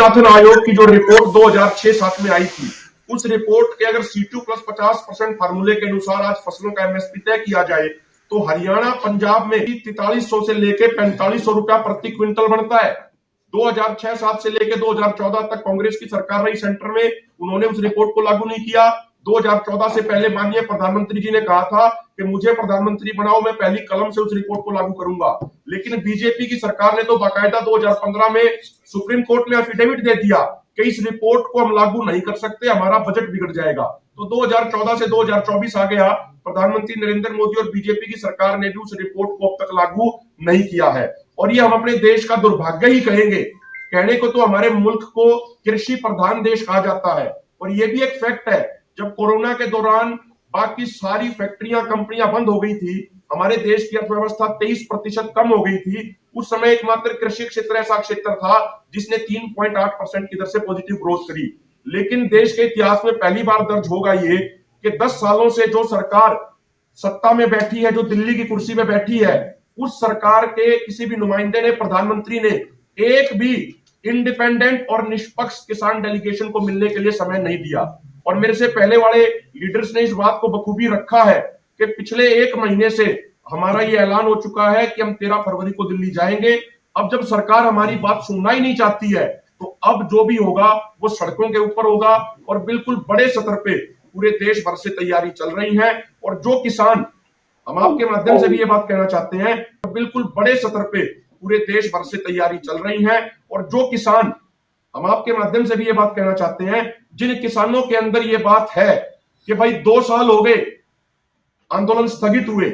स्वामीनाथन आयोग की जो रिपोर्ट 2006-7 में आई थी, उस रिपोर्ट के अगर C2 प्लस 50% फार्मूले के अनुसार आज फसलों का MSP तय किया जाए तो हरियाणा पंजाब में 4300 से लेके 4500 रुपया प्रति क्विंटल बनता है। 2006-7 से लेके 2014 तक कांग्रेस की सरकार रही सेंटर में, उन्होंने उस रिपोर्ट को लागू नहीं किया। 2014 से पहले माननीय प्रधानमंत्री जी ने कहा था कि मुझे प्रधानमंत्री बनाओ, मैं पहली कलम से उस रिपोर्ट को लागू करूंगा। लेकिन बीजेपी की सरकार ने तो बाकायदा 2015 में सुप्रीम कोर्ट में एफिडेविट दे दिया कि इस रिपोर्ट को हम लागू नहीं कर सकते, हमारा बजट बिगड़ जाएगा। तो 2014 से 2024 आ गया, प्रधानमंत्री नरेंद्र मोदी और बीजेपी की सरकार ने भी उस रिपोर्ट को अब तक लागू नहीं किया है। और ये हम अपने देश का दुर्भाग्य ही कहेंगे। कहने को तो हमारे मुल्क को कृषि प्रधान देश कहा जाता है, और ये भी एक फैक्ट है, जब कोरोना के दौरान बाकी सारी फैक्ट्रियां कंपनियां बंद हो गई थी, हमारे देश की अर्थव्यवस्था 23% कम हो गई थी, उस समय एकमात्र कृषि क्षेत्र ऐसा क्षेत्र था जिसने 3.8% की दर से पॉजिटिव ग्रोथ करी। लेकिन देश के इतिहास में पहली बार दर्ज होगा ये कि 10 सालों से जो सरकार सत्ता में बैठी है, जो दिल्ली की कुर्सी में बैठी है, उस सरकार के किसी भी नुमाइंदे ने, प्रधानमंत्री ने एक भी इंडिपेंडेंट और निष्पक्ष किसान डेलीगेशन को मिलने के लिए समय नहीं दिया। और मेरे से पहले वाले लीडर्स ने इस बात को बखूबी रखा है कि पिछले एक महीने से हमारा ये ऐलान हो चुका है कि हम 13 फरवरी को दिल्ली जाएंगे। अब जब सरकार हमारी बात सुनना ही नहीं चाहती है, तो अब जो भी होगा वो सड़कों के ऊपर होगा। और बिल्कुल बड़े स्तर पे पूरे देश भर से तैयारी चल रही है। और जो किसान, हम आपके माध्यम से भी ये बात कहना चाहते हैं, बिल्कुल बड़े स्तर पे पूरे देश भर से तैयारी चल रही है। और जो किसान, हम आपके माध्यम से भी ये बात कहना चाहते हैं, जिन किसानों के अंदर ये बात है कि भाई 2 साल हो गए आंदोलन स्थगित हुए,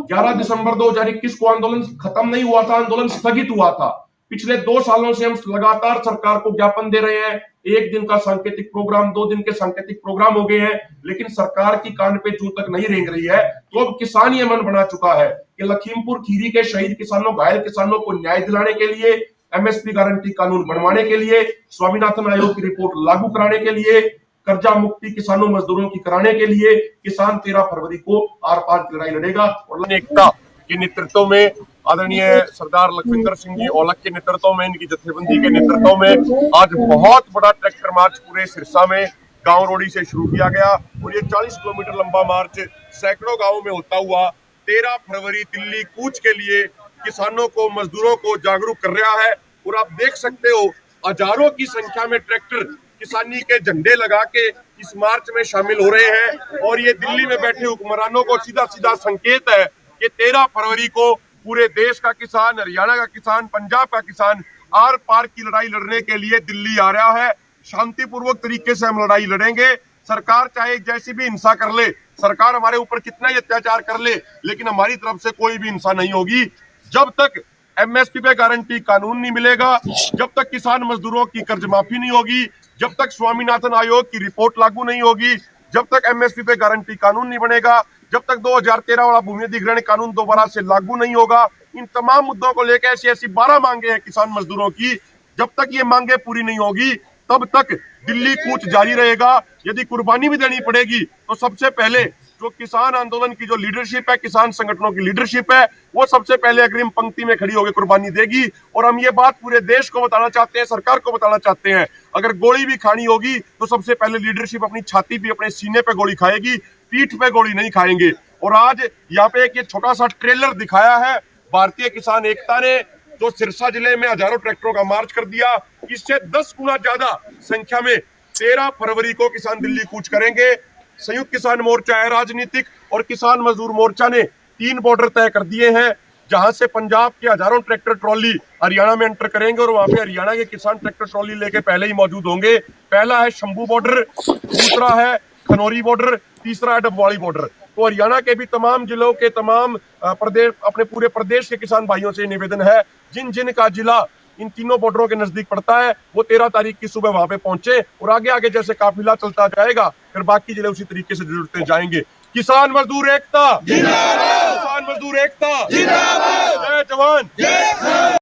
11 दिसंबर 2021 को आंदोलन खत्म नहीं हुआ था, आंदोलन स्थगित हुआ था। पिछले 2 सालों से हम लगातार सरकार को ज्ञापन दे रहे हैं, 1 दिन का सांकेतिक प्रोग्राम, 2 दिन के सांकेतिक प्रोग्राम हो गए हैं, लेकिन सरकार की कान पे जू तक नहीं रेंग रही है। तो अब किसान ये मन बना चुका है कि लखीमपुर खीरी के शहीद किसानों, घायल किसानों को न्याय दिलाने के लिए, MSP गारंटी कानून बनवाने के लिए, स्वामीनाथन आयोग की रिपोर्ट लागू कराने के लिए, कर्जा मुक्ति किसानों मजदूरों की कराने के लिए किसान 13 फरवरी को आर पार की लड़ाई लड़ेगा। और एकता के नेतृत्व में, आदरणीय सरदार लखविंदर सिंह जी औलख के नेतृत्व में, इनकी जत्थेबंदी के नेतृत्व में आज बहुत बड़ा ट्रैक्टर मार्च पूरे सिरसा में गांव रोड़ी से शुरू किया गया। और ये 40 किलोमीटर लंबा मार्च सैकड़ों गांवों में होता हुआ 13 फरवरी दिल्ली कूच के लिए किसानों को, मजदूरों को जागरूक कर रहा है। और आप देख सकते हो हजारों की संख्या में ट्रैक्टर किसानी के झंडे लगा के इस मार्च में शामिल हो रहे हैं। और ये दिल्ली में बैठे हुक्मरानों को सीधा सीधा संकेत है कि 13 फरवरी को पूरे देश का किसान, हरियाणा का किसान, पंजाब का किसान आर पार की लड़ाई लड़ने के लिए दिल्ली आ रहा है। शांतिपूर्वक तरीके से हम लड़ाई लड़ेंगे। सरकार चाहे जैसी भी हिंसा कर ले, सरकार हमारे ऊपर कितना ही अत्याचार कर ले, लेकिन हमारी तरफ से कोई भी हिंसा नहीं होगी। जब तक MSP पे गारंटी कानून नहीं मिलेगा, जब तक किसान मजदूरों की कर्ज माफी नहीं होगी, जब तक स्वामीनाथन आयोग की रिपोर्ट लागू नहीं होगी, जब तक MSP पे गारंटी कानून नहीं बनेगा, जब तक 2013 वाला भूमि अधिग्रहण कानून दोबारा से लागू नहीं होगा, इन तमाम मुद्दों को लेकर ऐसी 12 मांगे हैं किसान मजदूरों की, जब तक ये मांगे पूरी नहीं होगी तब तक दिल्ली कूच जारी रहेगा। यदि कुर्बानी भी देनी पड़ेगी तो सबसे पहले जो किसान आंदोलन की जो लीडरशिप है, किसान संगठनों की लीडरशिप है, वो सबसे पहले अग्रिम पंक्ति में खड़ी होकर कुर्बानी देगी। और हम ये बात पूरे देश को बताना चाहते हैं, सरकार को बताना चाहते हैं, अगर गोली भी खानी होगी तो सबसे पहले लीडरशिप अपनी छाती पे, अपने सीने पे गोली खाएगी, पीठ पे गोली नहीं खाएंगे। और आज यहाँ पे एक ये छोटा सा ट्रेलर दिखाया है भारतीय किसान एकता ने, जो सिरसा जिले में हजारों ट्रैक्टरों का मार्च कर दिया। इससे 10 गुना ज्यादा संख्या में 13 फरवरी को किसान दिल्ली कूच करेंगे। संयुक्त किसान मोर्चा है राजनीतिक, और किसान मजदूर मोर्चा ने 3 बॉर्डर तय कर दिए हैं, जहां से पंजाब के हजारों ट्रैक्टर ट्रॉली हरियाणा में एंटर करेंगे। और वहां पे हरियाणा के किसान ट्रैक्टर ट्रॉली लेके पहले ही मौजूद होंगे। पहला है शंभू बॉर्डर, दूसरा है खनौरी बॉर्डर, तीसरा है डबवाड़ी बॉर्डर। तो हरियाणा के भी तमाम जिलों के तमाम प्रदेश, अपने पूरे प्रदेश के किसान भाइयों से निवेदन है, जिन जिन का जिला इन तीनों बॉर्डरों के नजदीक पड़ता है, वो 13 तारीख की सुबह वहां पे पहुंचे। और आगे आगे जैसे काफिला चलता जाएगा, फिर बाकी जिले उसी तरीके से जुड़ते जाएंगे। किसान मजदूर एकता जिंदाबाद, किसान मजदूर एकता जिंदाबाद, जय जवान जय